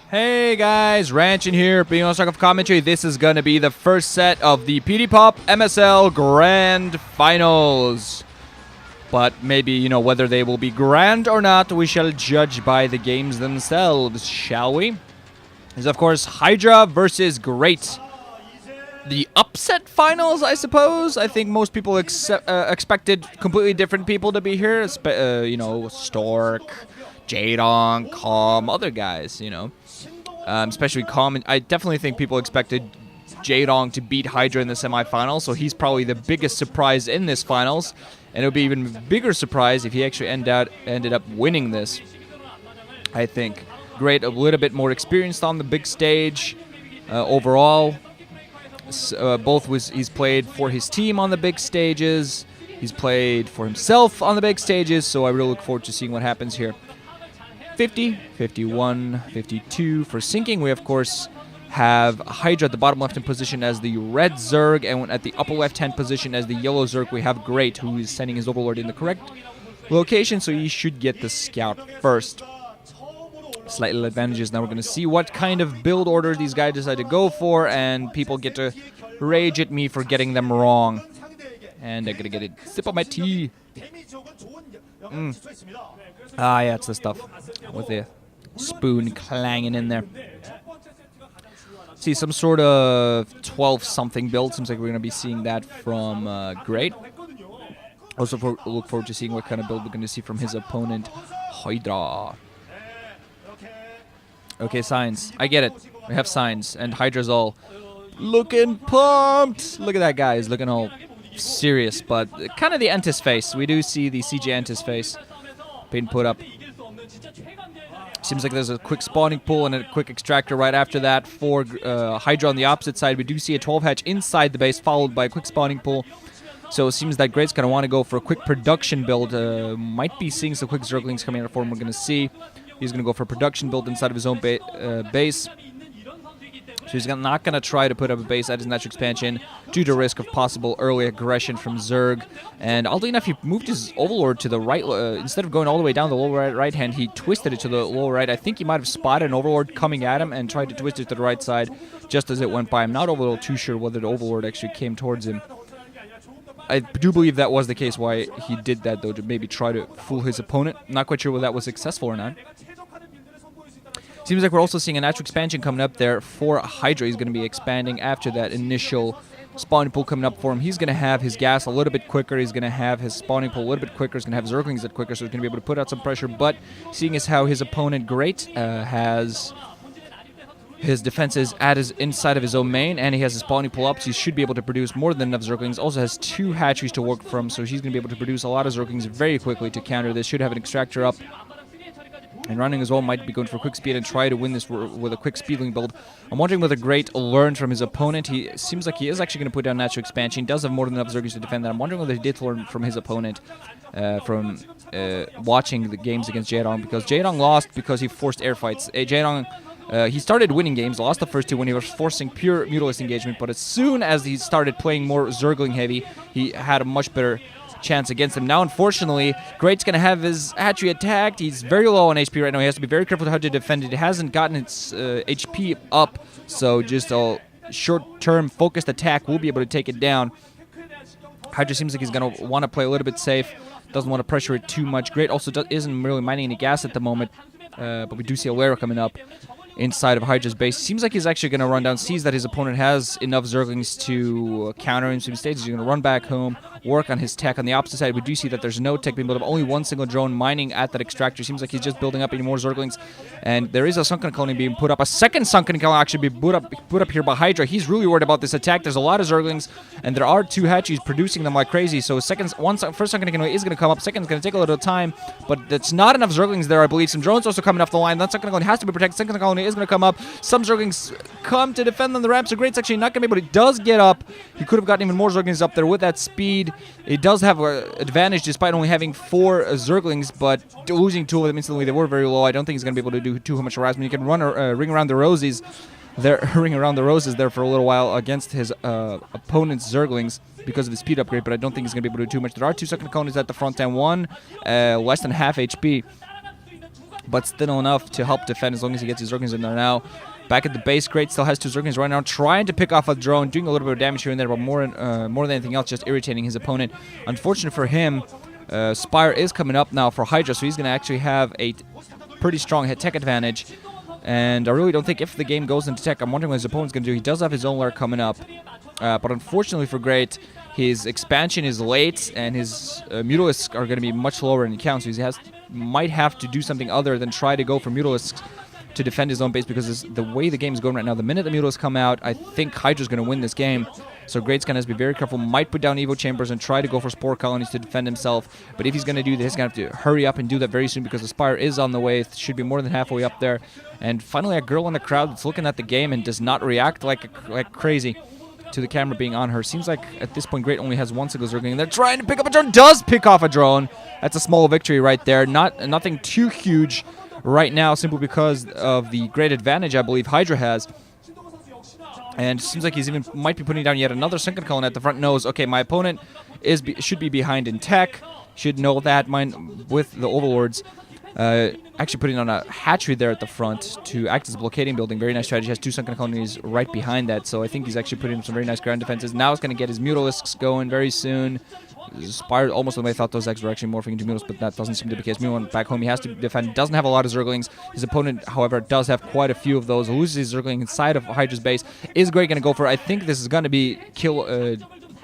Hey guys, Ranch in here, being on Stock of Commentary. This is going to be the first set of the PDPOP MSL Grand Finals. But maybe, you know, whether they will be grand or not, we shall judge by the games themselves, shall we? This is, of course, Hydra versus Great. The upset finals, I suppose. I think most people expected completely different people to be here. You know, Stork, Jaedong, Calm, other guys, you know. Especially Calm. I definitely think people expected Jaedong to beat Hydra in the semifinals, so he's probably the biggest surprise in this finals. And it would be even bigger surprise if he actually ended up winning this, I think. Great, a little bit more experienced on the big stage overall. He's played for his team on the big stages. He's played for himself on the big stages, so I really look forward to seeing what happens here. 50, 51, 52 for sinking. We, of course, have Hydra at the bottom left-hand position as the red zerg, and at the upper left-hand position as the yellow zerg, we have Great, who is sending his overlord in the correct location, so he should get the scout first. Slight little advantages. Now we're going to see what kind of build order these guys decide to go for, and people get to rage at me for getting them wrong. And I'm going to get a sip of my tea. Ah, yeah, it's the stuff with the spoon clanging in there. See, some sort of 12-something build. Seems like we're going to be seeing that from Great. Also, look forward to seeing what kind of build we're going to see from his opponent, Hydra. Okay, signs. I get it. We have signs, and Hydra's all looking pumped. Look at that guy. He's looking all serious, but kind of the Entis face. We do see the CJ Entis face being put up. Seems like there's a quick spawning pool and a quick extractor right after that for Hydra on the opposite side. We do see a 12 hatch inside the base, followed by a quick spawning pool. So it seems that Great's going to want to go for a quick production build. Might be seeing some quick zerglings coming out of form. We're going to see. He's going to go for a production build inside of his own base. So he's not going to try to put up a base at his natural expansion due to risk of possible early aggression from Zerg. And oddly enough, he moved his Overlord to the right. Instead of going all the way down the lower right hand, he twisted it to the lower right. I think he might have spotted an Overlord coming at him and tried to twist it to the right side just as it went by. I'm not a little too sure whether the Overlord actually came towards him. I do believe that was the case why he did that, though, to maybe try to fool his opponent. Not quite sure whether that was successful or not. Seems like we're also seeing a natural expansion coming up there for Hydra. He's going to be expanding after that initial spawning pool coming up for him. He's going to have his gas a little bit quicker. He's going to have his spawning pool a little bit quicker. He's going to have zerglings a bit quicker, so he's going to be able to put out some pressure. But seeing as how his opponent, Great, has his defenses at inside of his own main, and he has his spawning pool up, so he should be able to produce more than enough zerglings. Also has 2 hatcheries to work from, so he's going to be able to produce a lot of zerglings very quickly to counter this. Should have an extractor up. And running as well, might be going for quick speed and try to win this with a quick speedling build. I'm wondering whether Great learned from his opponent. He seems like he is actually going to put down natural expansion. He does have more than enough zerglings to defend that. I'm wondering whether he did learn from his opponent from watching the games against Jaedong, because Jaedong lost because he forced air fights. Jaedong, he started winning games, lost the first 2 when he was forcing pure Mutalist engagement, but as soon as he started playing more zergling heavy, he had a much better chance against him. Now, unfortunately, Great's going to have his hatchery attacked. He's very low on HP right now. He has to be very careful how to defend it. It hasn't gotten its HP up, so just a short-term focused attack will be able to take it down. Hydra seems like he's going to want to play a little bit safe. Doesn't want to pressure it too much. Great also isn't really mining any gas at the moment, but we do see a Lara coming up inside of Hydra's base. Seems like he's actually going to run down, sees that his opponent has enough zerglings to counter him. So he stays, he's going to run back home, work on his tech. On the opposite side, we do see that there's no tech being built up. Only 1 single drone mining at that extractor. Seems like he's just building up any more zerglings. And there is a sunken colony being put up. A second sunken colony actually be put up here by Hydra. He's really worried about this attack. There's a lot of zerglings, and there are 2 hatcheries producing them like crazy. So first sunken colony is going to come up. Second's going to take a little time, but that's not enough zerglings there, I believe. Some drones also coming off the line. That sunken colony has to be protected. Second colony is going to come up. Some zerglings come to defend on the ramp, so Great's actually not going to be able to. He does get up. He could have gotten even more zerglings up there with that speed. It does have an advantage despite only having 4 zerglings, but losing 2 of them instantly. They were very low. I don't think he's going to be able to do too much harassment. You can run ring around the roses there, ring around the roses there for a little while against his opponent's zerglings because of his speed upgrade, but I don't think he's going to be able to do too much. There are 2 second colonies at the front end. One less than half HP. but still enough to help defend as long as he gets his Zerglings in there now. Back at the base, Great still has 2 Zerglings right now, trying to pick off a drone, doing a little bit of damage here and there, but more than anything else, just irritating his opponent. Unfortunate for him, Spire is coming up now for Hydra, so he's going to actually have a pretty strong tech advantage. And I really don't think if the game goes into tech, I'm wondering what his opponent's going to do. He does have his own lair coming up, but unfortunately for Great, his expansion is late, and his Mutalisks are going to be much lower in count, so he might have to do something other than try to go for Mutalisks to defend his own base, because the way the game is going right now, the minute the Mutalisks come out, I think Hydra's going to win this game. So Great's going to have to be very careful, might put down Evo Chambers and try to go for Spore Colonies to defend himself. But if he's going to do this, he's going to have to hurry up and do that very soon, because the Spire is on the way. It should be more than halfway up there. And finally, a girl in the crowd that's looking at the game and does not react like crazy to the camera being on her. Seems like at this point Great only has 1 single Zergling, and they're trying to pick up a drone. Does pick off a drone. That's a small victory right there. Nothing too huge right now, simply because of the great advantage I believe Hydra has. And it seems like he's might be putting down yet another Sunken Colony at the front nose. Okay, my opponent should be behind in tech. Should know that. Mine with the Overlords. Actually putting on a hatchery there at the front to act as a blockading building. Very nice strategy. Has 2 Sunken Colonies right behind that. So I think he's actually putting in some very nice ground defenses. Now he's going to get his Mutalisks going very soon. Spire almost the way I thought those eggs were actually morphing into Mutalisks, but that doesn't seem to be the case. Meanwhile, back home, he has to defend. Doesn't have a lot of Zerglings. His opponent, however, does have quite a few of those. Loses his Zergling inside of Hydra's base. Is Great going to go for it? I think this is going to be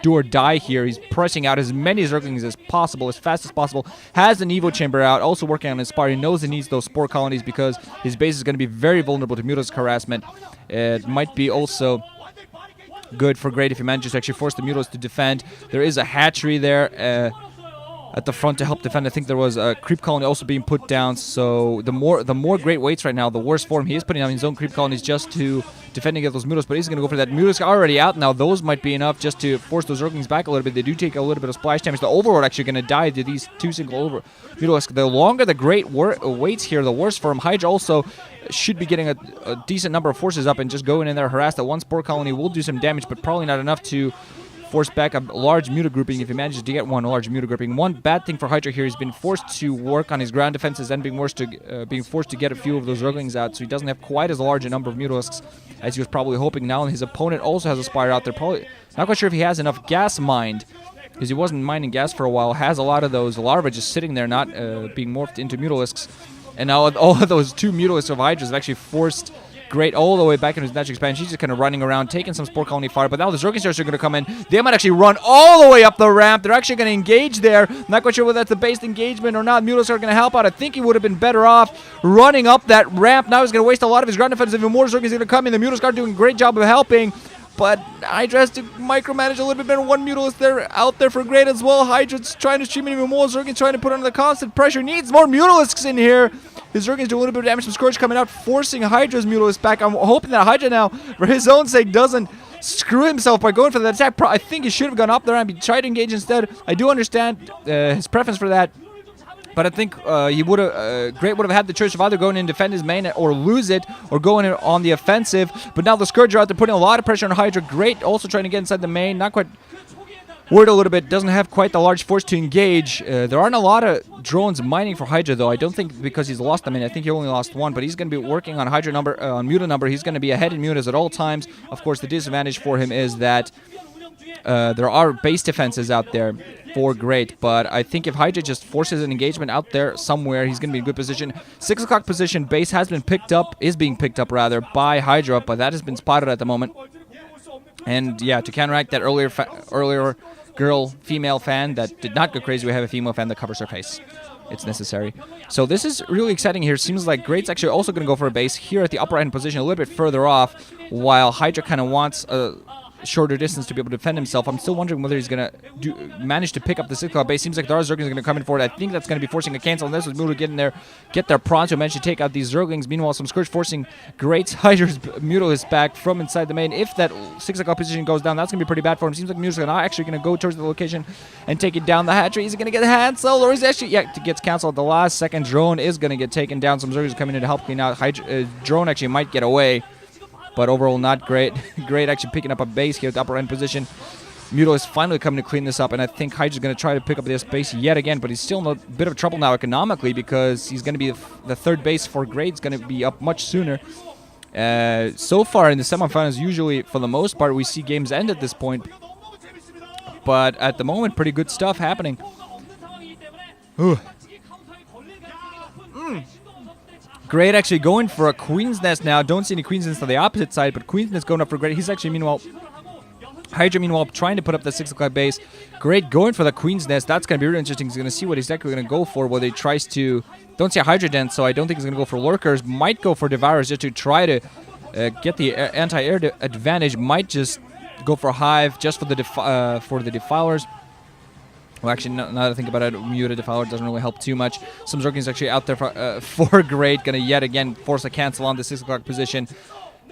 do or die here. He's pressing out as many Zerglings as possible, as fast as possible. Has an Evo Chamber out, also working on his Spire. He knows he needs those Spore Colonies because his base is going to be very vulnerable to Mutalisk harassment. It might be also good for Great if he manages to actually force the Mutalisks to defend. There is a hatchery there at the front to help defend. I think there was a creep colony also being put down. So the more Great waits right now, the worse for him. He is putting down his own creep colonies just to defend against those Mutalisks, but he's going to go for that. Mutalisks are already out now. Those might be enough just to force those Zerglings back a little bit. They do take a little bit of splash damage. The Overlord actually going to die to these 2 single Mutalisks. The longer the Great waits here, the worse for him. Hydra also should be getting a decent number of forces up and just going in there, harass that 1 Spore Colony will do some damage, but probably not enough to force back a large Muta grouping if he manages to get one large Muta grouping. One bad thing for Hydra here, he's been forced to work on his ground defenses and being forced to get a few of those Zerglings out, so he doesn't have quite as large a number of Mutalisks as he was probably hoping now. And his opponent also has a Spire out there. Probably not quite sure if he has enough gas mined, because he wasn't mining gas for a while. Has a lot of those larvae just sitting there, not being morphed into Mutalisks. And now all of those 2 Mutalisks of Hydras have actually forced Great all the way back into his natural expansion. He's just kind of running around, taking some Spore Colony fire. But now the Zerglings are going to come in. They might actually run all the way up the ramp. They're actually going to engage there. Not quite sure whether that's a based engagement or not. Mutalisks are going to help out. I think he would have been better off running up that ramp. Now he's going to waste a lot of his ground defense. Even more Zerglings are going to come in. The Mutalisks are doing a great job of helping. But Hydra has to micromanage a little bit better. 1 Mutalisk there out there for Great as well. Hydra's trying to stream in even more. Zerglings trying to put under the constant pressure. Needs more Mutalisks in here. His Zerglings do a little bit of damage. Some Scourge coming out, forcing Hydra's Mutalisks back. I'm hoping that Hydra now, for his own sake, doesn't screw himself by going for that attack. I think he should have gone up there and tried to engage instead. I do understand his preference for that. But I think Great would have had the choice of either going in and defend his main or lose it, or going in on the offensive. But now the Scourge are out there putting a lot of pressure on Hydra. Great also trying to get inside the main. Not quite worried a little bit. Doesn't have quite the large force to engage. There aren't a lot of drones mining for Hydra, though. I don't think because he's lost them. I think he only lost 1. But he's going to be working on Hydra number, on Muta number. He's going to be ahead in Mutas at all times. Of course, the disadvantage for him is that there are base defenses out there for Great, but I think if Hydra just forces an engagement out there somewhere, he's going to be in good position. 6 o'clock position, base is being picked up rather, by Hydra, but that has been spotted at the moment. And yeah, to counteract that earlier female fan that did not go crazy, we have a female fan that covers her face. It's necessary. So this is really exciting here. Seems like Great's actually also going to go for a base here at the upper end position, a little bit further off, while Hydra kind of wants a shorter distance to be able to defend himself. I'm still wondering whether he's going to manage to pick up the 6 o'clock base. Seems like there are Zerglings going to come in for it. I think that's going to be forcing a cancel, and this was Muta getting there, get there pronto, manage to take out these Zerglings. Meanwhile, some Scourge forcing Great's Hydra's Mutalisks back from inside the main. If that 6 o'clock position goes down, that's going to be pretty bad for him. Seems like Mutalisks are not actually going to go towards the location and take it down. The hatchery, is he going to get cancelled, or is he actually, yeah, it gets cancelled. The last second drone is going to get taken down. Some Zerglings are coming in to help clean out. Drone actually might get away, but overall not great. Great actually picking up a base here at the upper end position. Mutalisks finally coming to clean this up, and I think Hydra's going to try to pick up this base yet again, but he's still in a bit of trouble now economically because he's going to be the third base for Great's going to be up much sooner. So far in the semifinals, usually for the most part, we see games end at this point, but at the moment, pretty good stuff happening. Great actually going for a Queen's Nest now. Don't see any Queen's Nest on the opposite side, but Queen's Nest going up for Great. He's actually, meanwhile, Hydra, meanwhile, trying to put up the 6 o'clock base. Great going for the Queen's Nest. That's going to be really interesting. He's going to see what he's actually going to go for, whether he tries to... Don't see a Hydra Dent, so I don't think he's going to go for Lurkers. Might go for Devourers just to try to get the anti-air advantage. Might just go for Hive just for the Defilers. Well, actually, now that I think about it, Muta Defiler doesn't really help too much. Some Zerglings actually out there for Great. Going to yet again force a cancel on the 6 o'clock position.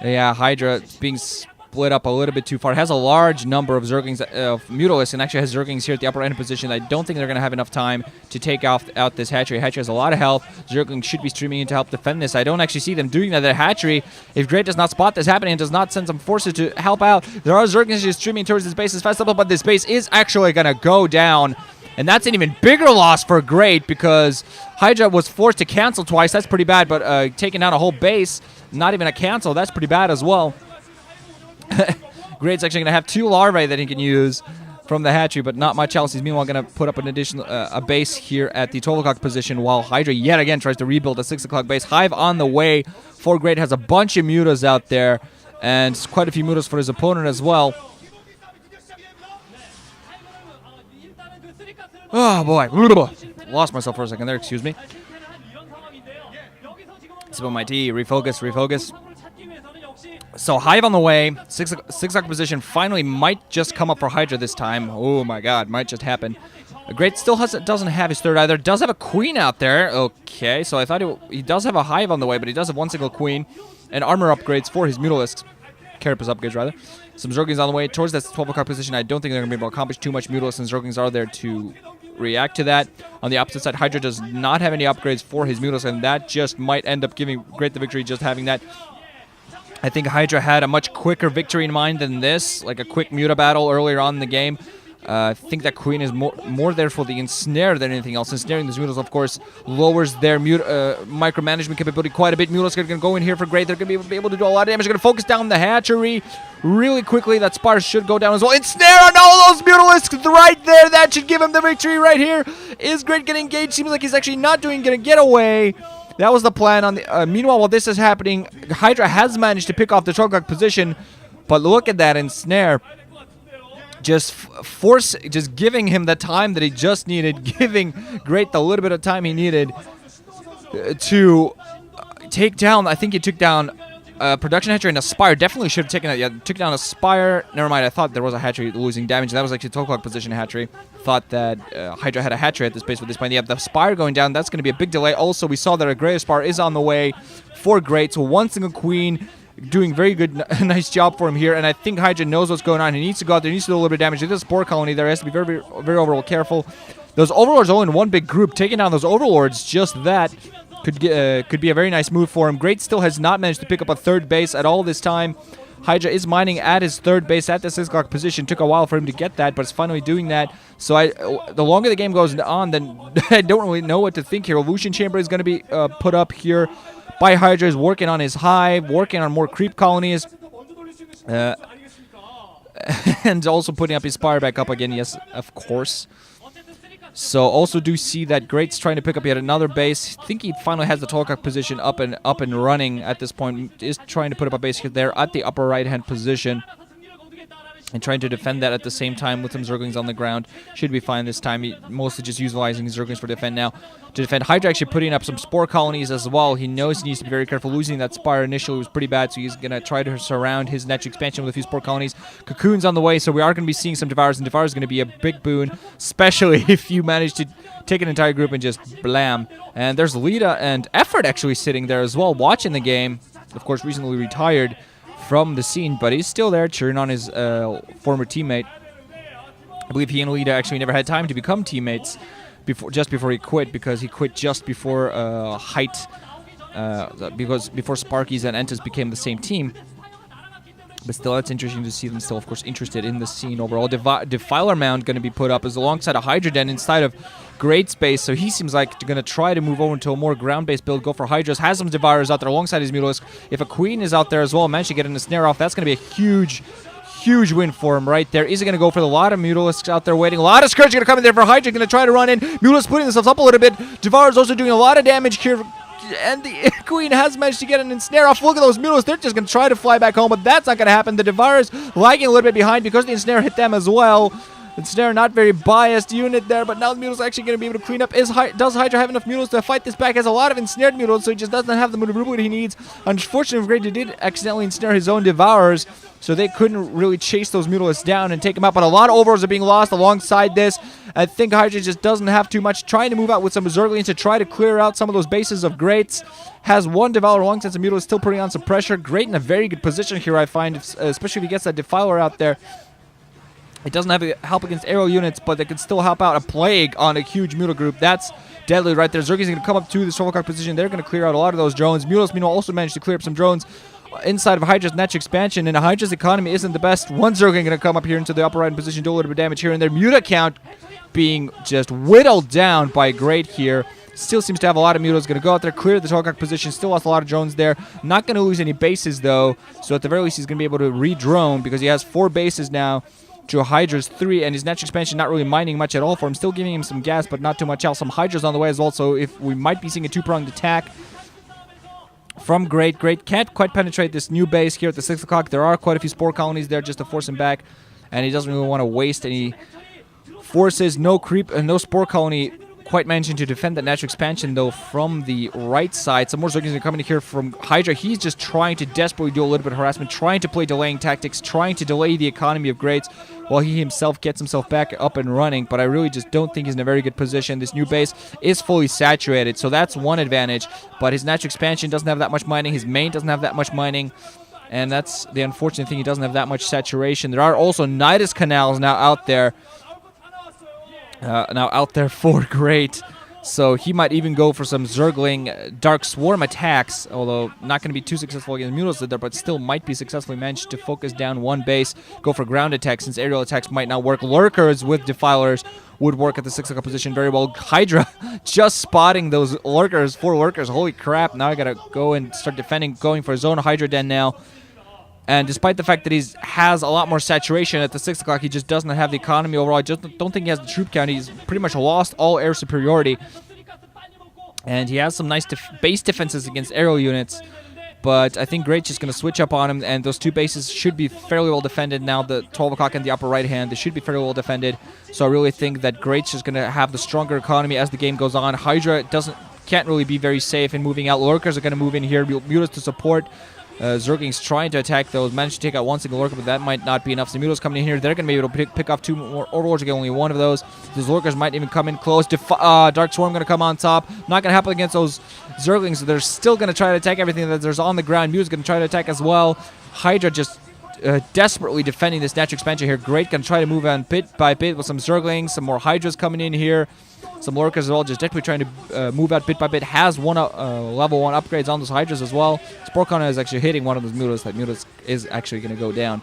Yeah, Hydra being split up a little bit too far. It has a large number of Zerglings, Mutalisks, and actually has Zerglings here at the upper end position. I don't think they're going to have enough time to take out this hatchery. Hatchery has a lot of health. Zerglings should be streaming in to help defend this. I don't actually see them doing that. The hatchery, if Great does not spot this happening and does not send some forces to help out, there are Zerglings just streaming towards this base as fast as possible, but this base is actually going to go down. And that's an even bigger loss for Great because Hydra was forced to cancel twice. That's pretty bad, but taking down a whole base, not even a cancel, that's pretty bad as well. Great's actually going to have 2 larvae that he can use from the hatchery, but not much else. He's meanwhile going to put up an additional a base here at the 12 o'clock position while Hydra yet again tries to rebuild a 6 o'clock base. Hive on the way for Great. Has a bunch of mutas out there and quite a few mutas for his opponent as well. Oh boy, lost myself for a second there, excuse me. Sip on my tea, refocus. So Hive on the way, 6 o'clock position finally might just come up for Hydra this time. Oh my god, might just happen. Great still doesn't have his third either. Does have a queen out there. Okay, so I thought he does have a Hive on the way, but he does have 1 single queen. And armor upgrades for his Mutalisks. Carapace upgrades, rather. Some Zerglings on the way towards that 12 o'clock position. I don't think they're going to be able to accomplish too much. Mutalisks and Zerglings are there to react to that. On the opposite side, Hydra does not have any upgrades for his Mutalisks, and that just might end up giving Great the victory, just having that. I think Hydra had a much quicker victory in mind than this, like a quick Muta battle earlier on in the game. I think that Queen is more there for the ensnare than anything else. Ensnaring these Mutalisks, of course, lowers their micromanagement capability quite a bit. Mutalisks are going to go in here for Great. They're going to be able to do a lot of damage. They're going to focus down the hatchery really quickly. That Spire should go down as well. Ensnare on all those Mutalisks right there. That should give him the victory right here. Is Great getting engaged? Seems like he's actually not going to get away. That was the plan. On the meanwhile, while this is happening, Hydra has managed to pick off the 12 o'clock position. But look at that Ensnare. Just giving him the time that he just needed, giving Great the little bit of time he needed to take down. I think he took down production hatchery and a Spire. Definitely should have taken that. Yeah, took down a Spire. Never mind. I thought there was a hatchery losing damage. That was actually 12 o'clock position hatchery. Thought that Hydra had a hatchery at this base with this point. Yeah, the Spire going down. That's going to be a big delay. Also, we saw that a Greater Spire is on the way for Great. So 1 single queen. Doing very good, nice job for him here, and I think Hydra knows what's going on. He needs to go out there, he needs to do a little bit of damage. There's a Spore Colony there, he has to be very, very overall careful. Those Overlords all in one big group, taking down those Overlords, just that could be a very nice move for him. Great still has not managed to pick up a third base at all this time. Hydra is mining at his third base at the 6 o'clock position. Took a while for him to get that, but it's finally doing that. So the longer the game goes on, then I don't really know what to think here. Evolution Chamber is going to be put up here by Hydra, is working on his hive, working on more creep colonies, and also putting up his Spire back up again, yes, of course. So also do see that Great's trying to pick up yet another base. I think he finally has the 12 o'clock position up and running at this point. Is trying to put up a base here there at the upper right-hand position. And trying to defend that at the same time with some Zerglings on the ground. Should be fine this time. He mostly just utilizing Zerglings for defend now. To defend, Hydra actually putting up some Spore Colonies as well. He knows he needs to be very careful. Losing that Spire initially was pretty bad, so he's going to try to surround his natural expansion with a few Spore Colonies. Cocoons on the way, so we are going to be seeing some Devourers, and Devourers is going to be a big boon, especially if you manage to take an entire group and just blam. And there's Lita and Effort actually sitting there as well, watching the game. Of course, recently retired from the scene, but he's still there cheering on his former teammate. I believe he and Lita actually never had time to become teammates just before he quit, because he quit just before before Sparkies and Entis became the same team. But still, it's interesting to see them still, of course, interested in the scene overall. Defiler Mound going to be put up as alongside a Hydra Den inside of Great Space. So he seems like going to try to move over into a more ground-based build, go for Hydras. Has some Devourers out there alongside his Mutalisk. If a Queen is out there as well, manage to get in a snare off, that's going to be a huge win for him right there. Is he going to go for a lot of Mutalisks out there waiting? A lot of Scourge going to come in there for Hydra. Going to try to run in. Mutalisk putting themselves up a little bit. Devourers also doing a lot of damage here. And the Queen has managed to get an ensnare off. Look at those Mutalisks. They're just going to try to fly back home, but that's not going to happen. The Devourers lagging a little bit behind because the ensnare hit them as well. Ensnare not very biased unit there, but now the Mutalisks actually going to be able to clean up. Does Hydra have enough Mutalisks to fight this back? Has a lot of ensnared Mutalisks, so he just doesn't have the maneuverability he needs. Unfortunately, Great did accidentally ensnare his own Devourers, so they couldn't really chase those Mutalisks down and take them out. But a lot of overlords are being lost alongside this. I think Hydra just doesn't have too much. Trying to move out with some Zerglings to try to clear out some of those bases of Greats. Has one Devourer alongside some Mutalisks, still putting on some pressure. Great in a very good position here, I find, especially if he gets that Defiler out there. It doesn't have help against aerial units, but they can still help out a Plague on a huge Mutal group. That's deadly right there. Zerglings going to come up to the Strovocock position. They're going to clear out a lot of those drones. Mutalisks, meanwhile, also managed to clear up some drones inside of Hydra's natural expansion, and Hydra's economy isn't the best. One Zergling going to come up here into the upper right position, do a little bit of damage here and there. Muta count being just whittled down by Great here. Still seems to have a lot of Mutals. Going to go out there, clear the Strovocock position. Still lost a lot of drones there. Not going to lose any bases, though. So at the very least, he's going to be able to re-drone because he has 4 bases now to Hydra's 3, and his natural expansion not really mining much at all for him. Still giving him some gas, but not too much else. Some Hydras on the way as well, so if we might be seeing a 2-pronged attack from Great. Great can't quite penetrate this new base here at the 6 o'clock. There are quite a few Spore colonies there just to force him back, and he doesn't really want to waste any forces. No creep and no Spore colony quite managing to defend that natural expansion, though, from the right side. Some more Zerglings are coming in here from Hydra. He's just trying to desperately do a little bit of harassment, trying to play delaying tactics, trying to delay the economy of Greats while he himself gets himself back up and running. But I really just don't think he's in a very good position. This new base is fully saturated, so that's one advantage. But his natural expansion doesn't have that much mining. His main doesn't have that much mining. And that's the unfortunate thing. He doesn't have that much saturation. There are also Nidus canals now out there. For Great, so he might even go for some Zergling Dark Swarm attacks, although not going to be too successful against Mutals there, but still might be successfully managed to focus down one base, go for ground attacks since aerial attacks might not work. Lurkers with Defilers would work at the 6 o'clock position very well. Hydra just spotting those Lurkers, 4 Lurkers, holy crap, now I gotta go and start defending, going for his own Hydra Den now. And despite the fact that he has a lot more saturation at the 6 o'clock, he just doesn't have the economy overall. I just don't think he has the troop count. He's pretty much lost all air superiority. And he has some nice base defenses against aerial units. But I think Great's just going to switch up on him, and those 2 bases should be fairly well defended now. The 12 o'clock in the upper right hand, they should be fairly well defended. So I really think that Great's just going to have the stronger economy as the game goes on. Hydra can't really be very safe in moving out. Lurkers are going to move in here. Mutals to support. Zerglings trying to attack those, managed to take out one single Lurker, but that might not be enough. Some Mutals coming in here, they're going to be able to pick off 2 more Overlords, get only 1 of those. Those Lurkers might even come in close. Dark Swarm going to come on top. Not going to happen against those Zerglings, so they're still going to try to attack everything that there's on the ground. Mutals going to try to attack as well. Hydra just desperately defending this natural expansion here. Great, going to try to move on bit by bit with some Zerglings, some more Hydras coming in here. Some Lurkers as well, just desperately trying to move out bit by bit. Has one level 1 upgrades on those Hydras as well. Sporcon is actually hitting one of those Mutals. That Mutals is actually going to go down.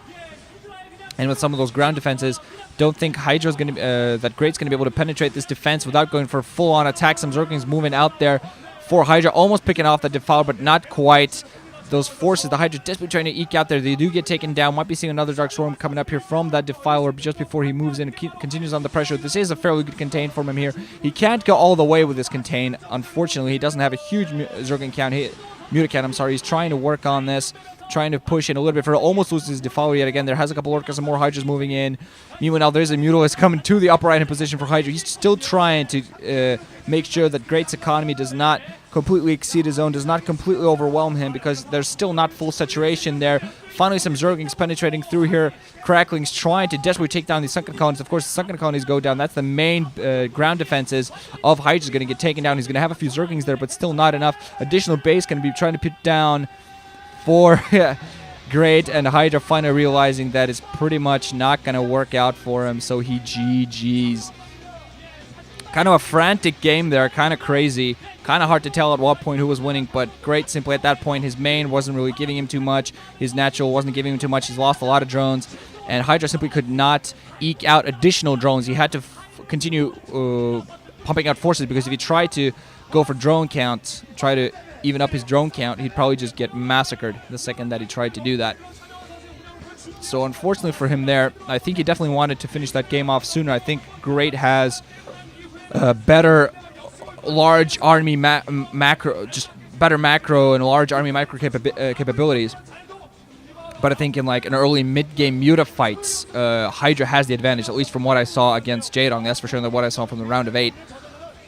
And with some of those ground defenses, don't think Hydra's going to that Great's going to be able to penetrate this defense without going for full-on attack. Some Zerglings moving out there for Hydra, almost picking off the Defiler, but not quite. Those forces, the Hydra desperately trying to eke out there. They do get taken down. Might be seeing another Dark Swarm coming up here from that Defiler just before he moves in and continues on the pressure. This is a fairly good contain from him here. He can't go all the way with this contain. Unfortunately, he doesn't have a huge Zergling count. Muta count, I'm sorry. He's trying to work on this, trying to push in a little bit further. Almost loses his Defiler yet again. There has a couple Lurkers, some more Hydras moving in. Meanwhile, there's a Mutalisk coming to the upper right-hand position for Hydra. He's still trying to make sure that Great's economy does not completely exceed his own, does not completely overwhelm him, because there's still not full saturation there. Finally, some Zerglings penetrating through here. Cracklings trying to desperately take down these sunken colonies. Of course, the sunken colonies go down. That's the main ground defenses of Hydra's going to get taken down. He's going to have a few Zerglings there, but still not enough. Additional base going to be trying to put down for Great, and Hydra finally realizing that it's pretty much not going to work out for him, so he GG's. Kind of a frantic game there, kind of crazy. Kind of hard to tell at what point who was winning, but Great simply at that point, his main wasn't really giving him too much. His natural wasn't giving him too much. He's lost a lot of drones, and Hydra simply could not eke out additional drones. He had to continue pumping out forces, because if he tried to go for drone count, try to even up his drone count, he'd probably just get massacred the second that he tried to do that. So unfortunately for him there, I think he definitely wanted to finish that game off sooner. I think Great has better large army macro, just better macro and large army micro capabilities. But I think in like an early mid-game Muta fights, Hydra has the advantage, at least from what I saw against Jaedong. That's for sure. And what I saw from the round of 8,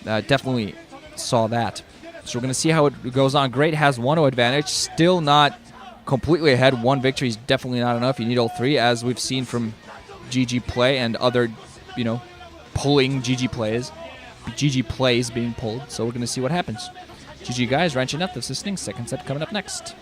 definitely saw that. So we're going to see how it goes on. Great has 1-0 advantage, still not completely ahead. 1 victory is definitely not enough. You need all 3, as we've seen from GG Play and other, pulling GG plays being pulled. So we're going to see what happens. GG guys, ranching up. This is Sting. Second set coming up next.